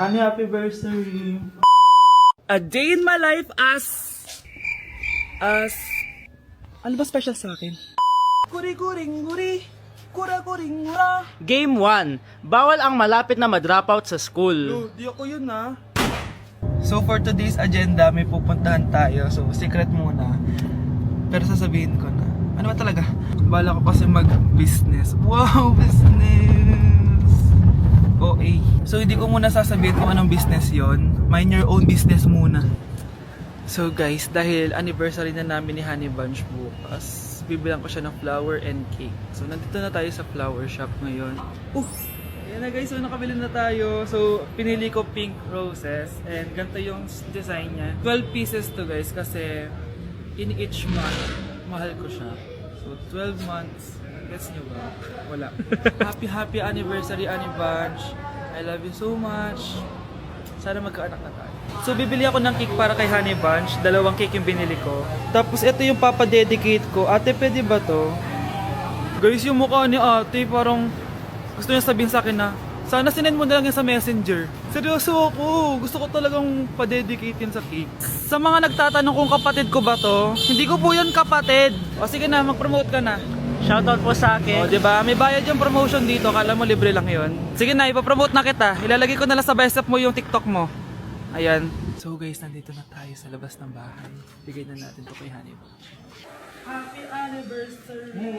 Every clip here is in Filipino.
Honey, happy anniversary. A day in my life as ano ba special sa akin? Guri-guring-guri. Kura-guring-gura. Game 1. Bawal ang malapit na ma-dropout sa school. Yo, di ako yun ha. So for today's agenda, may pupuntahan tayo. So secret muna. Pero sasabihin ko na. Ano ba talaga? Bala ko kasi mag-business. Wow, business! OA. So hindi ko muna sasabihin kung anong business yon. Mind your own business muna. So guys, dahil anniversary na namin ni Honey Bunch bukas, bibilang ko siya ng flower and cake. So nandito na tayo sa flower shop ngayon. Ayan na guys, so nakabili na tayo. So pinili ko pink roses and ganito yung design niya. 12 pieces to guys kasi in each month, mahal ko siya. So 12 months, gets nyo ba? Wala. Happy anniversary Honey Bunch. I love you so much. Sana magkaanak na tayo. So bibili ako ng cake para kay Honey Bunch. 2 cake yung binili ko. Tapos ito yung papadedicate ko. Ate, pwede ba to? Guys, yung mukha ni ate parang gusto niya sabihin sa akin na sana sinend mo na lang yan sa messenger. Seryoso ako. Gusto ko talagang padedicate yun sa cake. Sa mga nagtatanong kung kapatid ko ba to, hindi ko po yun kapatid. O sige na, mag-promote ka na. Shoutout po sa akin. O, diba? May bayad yung promotion dito. Kala mo libre lang yun. Sige na, ipapromote na kita. Ilalagay ko na lang sa bicep mo yung TikTok mo. Ayan. So guys, nandito na tayo sa labas ng bahay. Bigay na natin to kay Honey Bunch. Happy anniversary!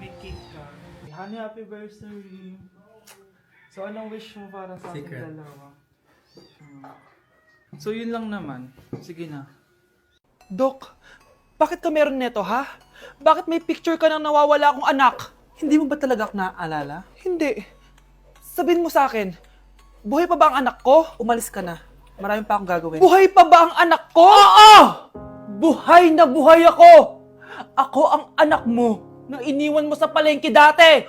May cake ka. Honey, happy anniversary! So anong wish mo para sa ating dalawa? So yun lang naman. Sige na. Dok, bakit ka meron neto ha? Bakit may picture ka ng nawawala akong anak? Hindi mo ba talaga ako naaalala? Hindi. Sabihin mo sa akin, buhay pa ba ang anak ko? Umalis ka na. Marami pa akong gagawin. Buhay pa ba ang anak ko? Oo! Buhay na buhay ako! Ako ang anak mo na iniwan mo sa palengke dati!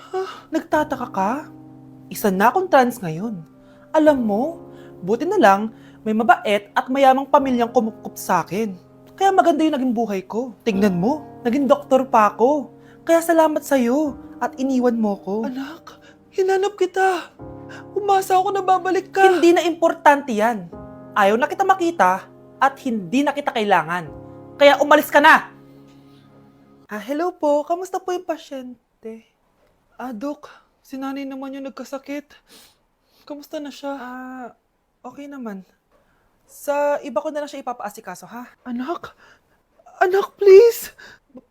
Nagtataka ka? Isa na akong trans ngayon. Alam mo, buti na lang may mabait at mayamang pamilyang kumukup sa akin. Kaya maganda yung naging buhay ko. Tingnan mo, naging doktor pa ako. Kaya salamat sa'yo at iniwan mo ko. Anak, hinanap kita. Umasa ako na babalik ka. Hindi na importante yan. Ayaw na kita makita at hindi na kita kailangan. Kaya umalis ka na! Hello po. Kamusta po yung pasyente? Dok, si nanay naman yung nagkasakit. Kamusta na siya? Okay naman. Sa iba ko na lang siya ipapaasikaso, ha? Anak? Anak, please!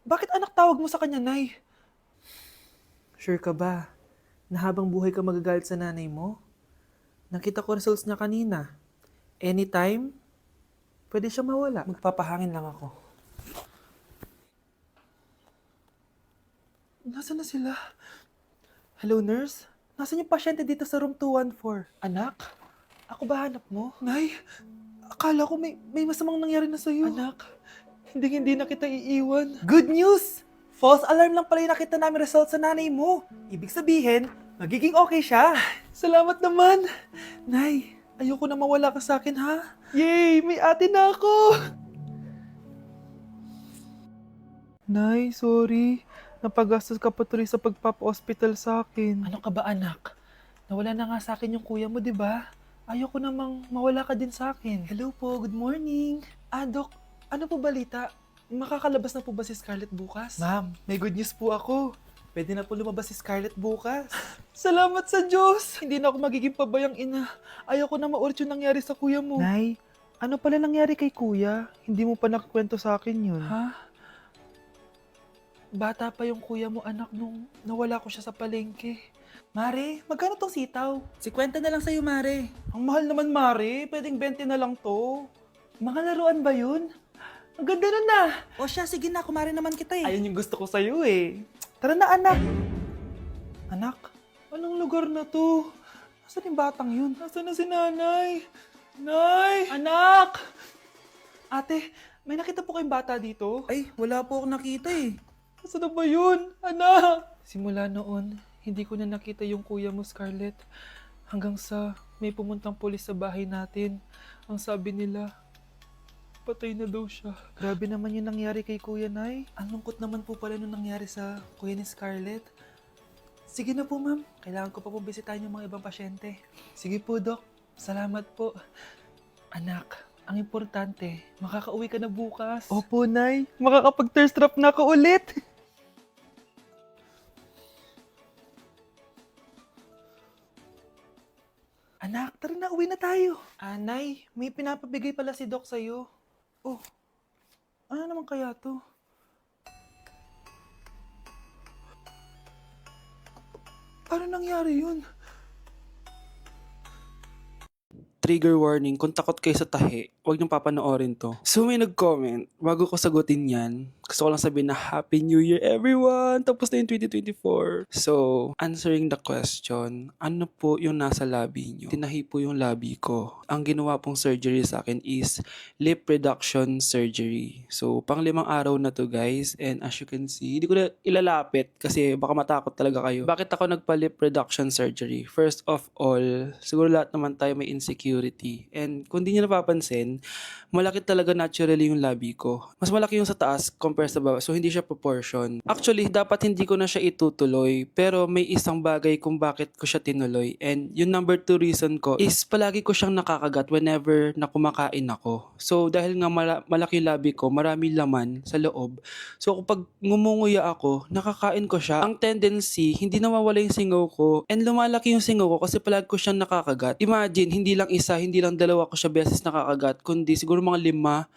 Bakit anak tawag mo sa kanya, Nay? Sure ka ba na habang buhay ka magagalit sa nanay mo? Nakita ko results niya kanina. Anytime, pwede siya mawala. Magpapahangin lang ako. Nasaan na sila? Hello, nurse? Nasaan yung pasyente dito sa room 214? Anak? Ako ba hanap mo? Nay, akala ko may masamang nangyari na sa'yo. Anak, hindi na kita iiwan. Good news! False alarm lang pala yung nakita namin result sa nanay mo. Ibig sabihin, magiging okay siya. Salamat naman. Nay, ayoko na mawala ka sa akin, ha? Yay! May ate na ako! Nay, sorry. Napagastos ka pa tuloy sa pagpapa-hospital sa akin. Ano ka ba, anak? Nawala na nga sa akin yung kuya mo, di ba? Ayoko namang mawala ka din sa akin. Hello po, good morning. Dok, ano po balita? Makakalabas na po ba si Scarlett bukas? Ma'am, may good news po ako. Pwede na po lumabas si Scarlett bukas. Salamat sa Diyos! Hindi na ako magiging pabayang ina. Ayoko na maulit yung nangyari sa kuya mo. Nay, ano pala nangyari kay kuya? Hindi mo pa nakakwento sa akin yun. Ha? Bata pa yung kuya mo, anak, nung nawala ko siya sa palengke. Mare, magkano tong sitaw? 50 na lang sa'yo, Mare. Ang mahal naman, Mare. Pwedeng 20 na lang to. Mga laruan ba yun? Ang ganda na na. O siya, sige na. Kumare naman kita eh. Ayun yung gusto ko sa'yo eh. Tara na, anak. Anak, anong lugar na to? Nasaan yung batang yun? Nasaan na si nanay? Nay! Anak! Ate, may nakita po kayong bata dito? Ay, wala po akong nakita eh. Nasaan na ba yun? Anak! Simula noon, hindi ko na nakita yung kuya mo, Scarlett. Hanggang sa may pumuntang pulis sa bahay natin. Ang sabi nila, patay na daw siya. Grabe naman yung nangyari kay Kuya Nay. Ang lungkot naman po pala nung nangyari sa kuya ni Scarlett. Sige na po, ma'am. Kailangan ko pa po bisitahin yung mga ibang pasyente. Sige po, Dok. Salamat po. Anak, ang importante, makakauwi ka na bukas. Opo, Nay. Makakapag-thirst trap na ako ulit. Anak, tara na, uwi na tayo. Nay, may pinapabigay pala si Doc sa'yo. Oh, ano naman kaya to? Paano nangyari yun? Trigger warning, kung takot kayo sa tahi, huwag niyong papanoorin to. So may nag-comment, bago ko sagutin yan, gusto ko lang sabihin na Happy New Year everyone! Tapos na yung 2024. So, answering the question, ano po yung nasa labi niyo? Tinahi po yung labi ko. Ang ginawa pong surgery sa akin is lip reduction surgery. So, pang 5 araw na to guys, and as you can see, hindi ko na ilalapit kasi baka matakot talaga kayo. Bakit ako nagpa-lip reduction surgery? First of all, siguro lahat naman tayo may insecurity. And kung di nyo napapansin, malaki talaga naturally yung labi ko. Mas malaki yung sa taas compare sa baba. So, hindi siya proportion. Actually, dapat hindi ko na siya itutuloy. Pero may isang bagay kung bakit ko siya tinuloy. And yung number 2 reason ko is palagi ko siyang nakakagat whenever na kumakain ako. So, dahil nga malaki yung labi ko, marami laman sa loob. So, kapag ngumunguya ako, nakakain ko siya. Ang tendency, hindi nawawala yung singaw ko. And lumalaki yung singaw ko kasi palagi ko siyang nakakagat. Imagine, hindi lang isa, hindi lang dalawa ko siya beses nakakagat, kundi siguro mga 5.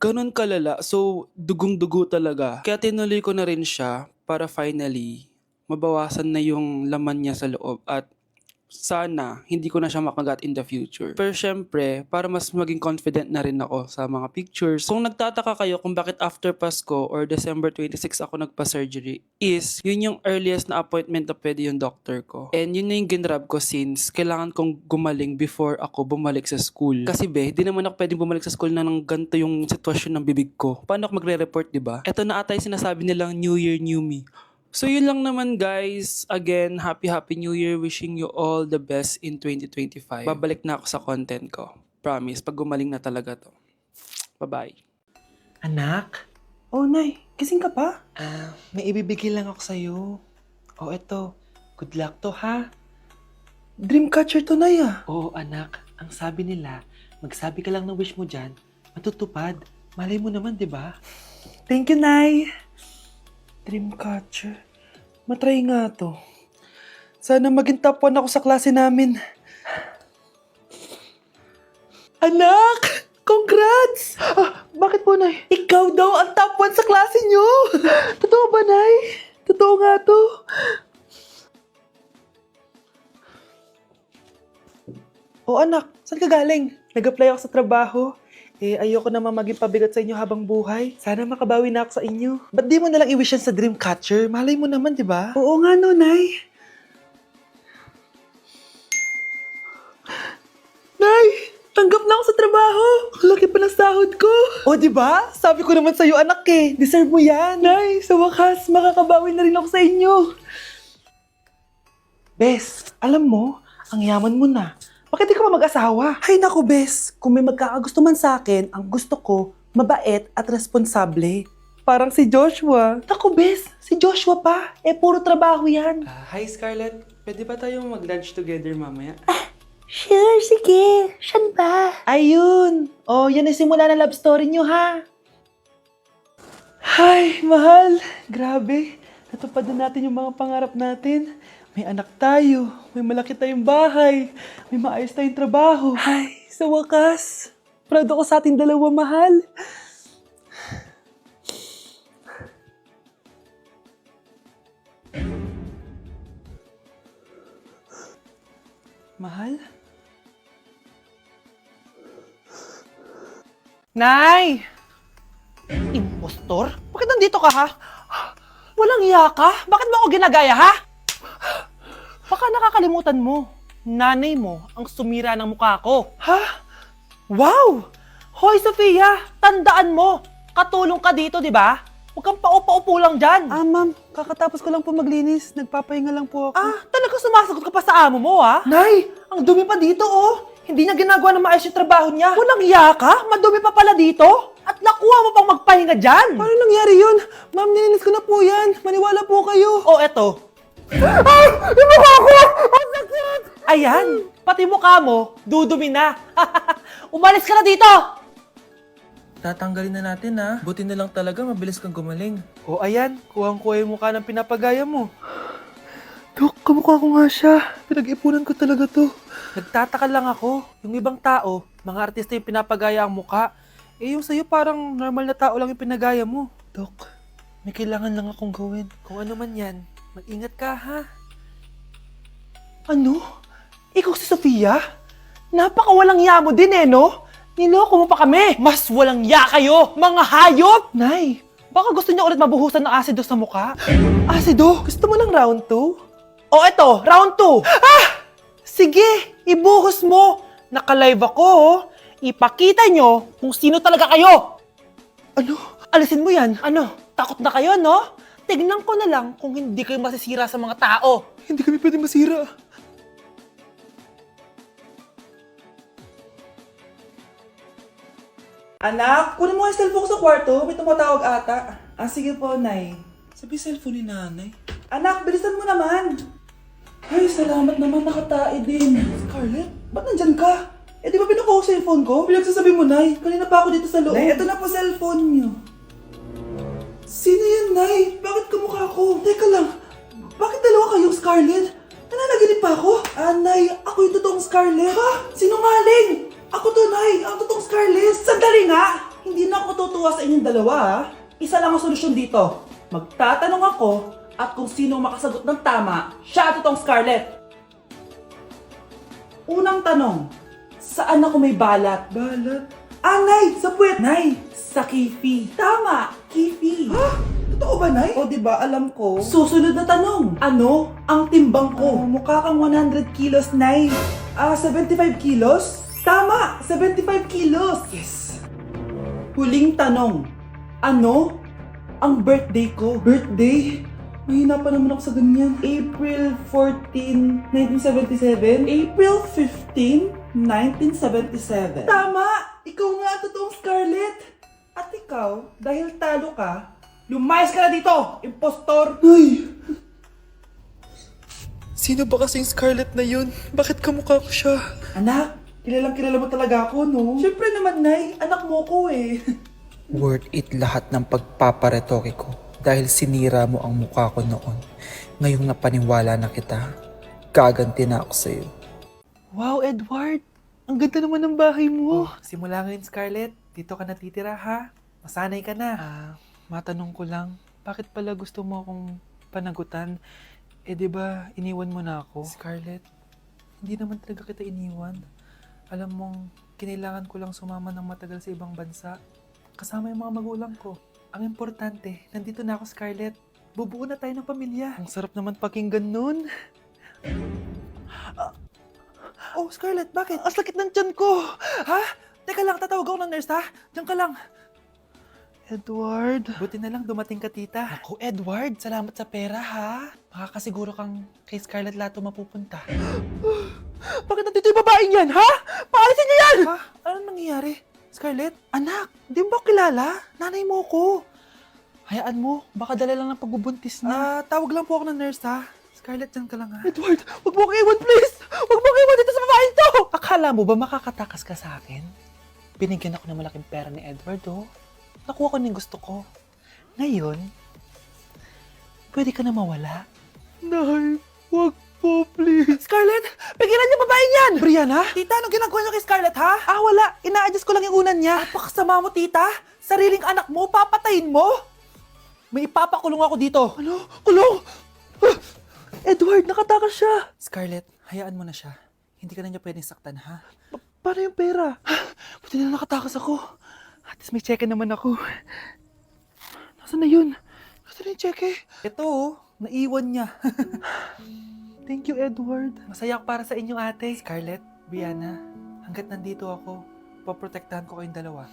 Ganun kalala. So, dugong-dugo talaga. Kaya tinuloy ko na rin siya para finally mabawasan na yung laman niya sa loob at sana hindi ko na siya makagat in the future. Pero syempre, para mas maging confident na rin ako sa mga pictures. Kung nagtataka kayo kung bakit after Pasko or December 26 ako nagpa-surgery, is yun yung earliest na appointment na pwede yung doctor ko. And yun na yung ginrab ko since kailangan kong gumaling before ako bumalik sa school. Kasi di naman ako pwedeng bumalik sa school na nang ganito yung sitwasyon ng bibig ko. Paano ako magre-report, diba? Ito na ata yung sinasabi nilang New Year, New Me. So yun lang naman guys. Again, Happy New Year. Wishing you all the best in 2025. Babalik na ako sa content ko. Promise, pag gumaling na talaga to. Bye-bye. Anak? Oh, Nay. Gising ka pa? May ibibigay lang ako sa'yo. Oh, eto. Good luck to, ha? Dreamcatcher to, Nay, ah. Oo, anak. Ang sabi nila, magsabi ka lang ng wish mo dyan, matutupad. Malay mo naman, di ba? Thank you, Nay. Dreamcatcher. Matry nga to. Sana maging top 1 ako sa klase namin. Anak! Congrats! Bakit po, Nay? Ikaw daw ang top 1 sa klase niyo! Totoo ba, Nay? Totoo nga to. O anak, saan ka galing? Nag-apply ako sa trabaho. Ayoko naman maging pabigat sa inyo habang buhay. Sana makabawi na ako sa inyo. Ba't di mo nalang i-wish yan sa Dreamcatcher? Malay mo naman, di ba? Oo nga no, Nay. Nay! Tanggap na ako sa trabaho! Ang laki pa ng sahod ko! O, di ba? Sabi ko naman sa'yo, anak eh. Deserve mo yan. Nay, sa wakas, makakabawi na rin ako sa inyo. Bes, alam mo, ang yaman mo na. Bakit di ka pa mag-asawa? Ay naku, Bes. Kung may magkakagusto man sa akin, ang gusto ko, mabait at responsable. Parang si Joshua. Naku, Bes. Si Joshua pa. Puro trabaho yan. Hi, Scarlett. Pwede ba tayong mag-lunch together mamaya? Sure, sige. Saan ba? Ayun. Oh, yan ay simula na love story nyo, ha? Hi, mahal. Grabe. Natupad na natin yung mga pangarap natin. May anak tayo, may malaki tayong bahay, may maayos tayong trabaho. Ay, sa wakas, proud ako sa ating dalawa, mahal. Mahal? Nay! Impostor? Bakit nandito ka, ha? Walang iya ka? Bakit mo ako ginagaya, ha? Baka nakakalimutan mo, nanay mo ang sumira ng mukha ko. Ha? Wow! Hoy, Sofia! Tandaan mo, katulong ka dito, di ba? Huwag kang paupa-upo lang dyan. Ma'am, kakatapos ko lang po maglinis. Nagpapahinga lang po ako. Talaga sumasagot ka pa sa amo mo, ha? Nay, ang dumi pa dito, oh. Hindi niya ginagawa ng maayos yung trabaho niya. Walang iya ka? Madumi pa pala dito? At nakuha mo pang magpahinga dyan. Paano nangyari yun? Ma'am, nilinis ko na po yan. Maniwala po kayo. Oh, eto. Yung mukha ko! Ang sakit! Ayan! Pati mukha mo, dudumi na. Umalis ka na dito! Tatanggalin na natin ha. Buti na lang talaga mabilis kang gumaling. O ayan, kuhang-kuha yung mukha ng pinapagaya mo. Dok, kamukha ko nga siya. Pinag-ipunan ko talaga to. Nagtataka lang ako. Yung ibang tao, mga artista yung pinapagaya ang mukha. Eh yung sa'yo parang normal na tao lang yung pinagaya mo. Dok, may kailangan lang akong gawin. Kung ano man yan, mag-ingat ka ha. Ano? Ikaw si Sofia? Napakawalang ya mo din eh, no? Niloko mo pa kami! Mas walang ya kayo, mga hayop! Nay, baka gusto niyo ulit mabuhusan ng asido sa mukha? Asido? Gusto mo ng round 2? O eto, round 2! Ah! Sige, ibuhos mo! Naka-live ako, oh. Ipakita nyo kung sino talaga kayo! Ano? Alisin mo yan? Ano? Takot na kayo, no? Tignan ko na lang kung hindi kayo masisira sa mga tao. Hindi kami pwede masira. Anak, kunin mo ang cellphone ko sa kwarto. May tumatawag ata. Ah, sige po, Nay. Sabi cellphone ni nanay. Anak, bilisan mo naman. Ay, salamat naman. Nakatae din. Scarlett, ba't nandyan ka? Eh, di ba pinukuha ko sa cellphone ko? Pinagsasabi mo, Nay. Kanina pa ako dito sa loob. Nay, eto na po cellphone niyo. Sino yan, Nay? Bakit kamukha ko? Teka lang. Bakit dalawa kayong Scarlett? Nananaginip pa ako? Ah, Nay, ako yung totoong Scarlett. Ha? Sinungaling! Ako to, Nay! Ang totoong Scarlett! Sandali nga! Hindi na ako tutuwa sa inyong dalawa, ha? Isa lang ang solusyon dito. Magtatanong ako at kung sino makasagot ng tama, siya ang totoong Scarlett. Unang tanong, saan ako may balat? Balat? Ah, Nay! Sa puwet! Nay! Sa kifi. Tama! Kifi. Ha? Totoo ba, Nay? O, diba? Alam ko. Susunod na tanong. Ano ang timbang ko? Mukha kang 100 kilos, Nay. 75 kilos? Tama! 75 kilos! Yes! Huling tanong. Ano ang birthday ko? Birthday? Mahina pa naman ako sa ganyan. April 14, 1977? April 15, 1977. Tama! Ikaw nga ang totoong Scarlett! At ikaw, dahil talo ka, lumayas ka na dito! Impostor! Ay! Sino ba kasing Scarlett na yun? Bakit kamukha ko siya? Anak, kilalang kilala mo talaga ako, no? Siyempre naman, Nay. Anak mo ko eh. Worth it lahat ng pagpaparetoke ko dahil sinira mo ang mukha ko noon. Ngayong napaniwala na kita, gaganti na ako sa'yo. Wow, Edward! Ang ganda naman ng bahay mo. Simula ngayon, Scarlett. Dito ka natitira, ha? Masanay ka na. Matanong ko lang, bakit pala gusto mo akong panagutan? Eh, di ba iniwan mo na ako? Scarlett, hindi naman talaga kita iniwan. Alam mong, kinailangan ko lang sumama ng matagal sa ibang bansa. Kasama yung mga magulang ko. Ang importante, nandito na ako, Scarlett. Bubuo na tayo ng pamilya. Ang sarap naman pakinggan nun. Oh, Scarlett, bakit? Ang sakit ng tiyan ko! Ha? Teka lang, tatawag ako ng nurse, ha? Diyan ka lang. Edward. Buti na lang dumating ka, tita. Ako, Edward, salamat sa pera, ha? Makakasiguro kang kay Scarlett Lato mapupunta. Bakit nandito yung babaeng yan, ha? Paalisin niyo yan! Ha? Anong nangyayari? Scarlett? Anak, di mo ba kilala? Nanay mo ko. Hayaan mo, baka dala lang ng pagbubuntis niya. Tawag lang po ako ng nurse, ha? Scarlett, dyan ka lang, ha? Edward, wag mo akong iwan, please! Wag mo akong iwan dito sa babaeng to! Akala mo ba makakatakas ka sa akin? Binigyan ako ng malaking pera ni Edward, oh. Nakuha ko ng gusto ko. Ngayon, pwede ka na mawala. Nay, wag po, please. Scarlett, pigilan niyo babae niyan! Brianna? Tita, anong ginagawa niyo kay Scarlett, ha? Wala. Ina-adjust ko lang yung unan niya. Napakasama mo, tita. Sariling anak mo, papatayin mo? May ipapakulong ako dito. Ano? Kulong? Edward, nakatakas siya. Scarlett, hayaan mo na siya. Hindi ka na niya pwedeng saktan, ha? Paano yung pera? Buti na nakatakas ako. At least may cheque naman ako. Nasaan na yun? Nasaan na yung cheque? Ito, oh. Naiwan niya. Thank you, Edward. Masaya ako para sa inyo, ate. Scarlett, Brianna, hanggat nandito ako, poprotektahan ko kayong dalawa.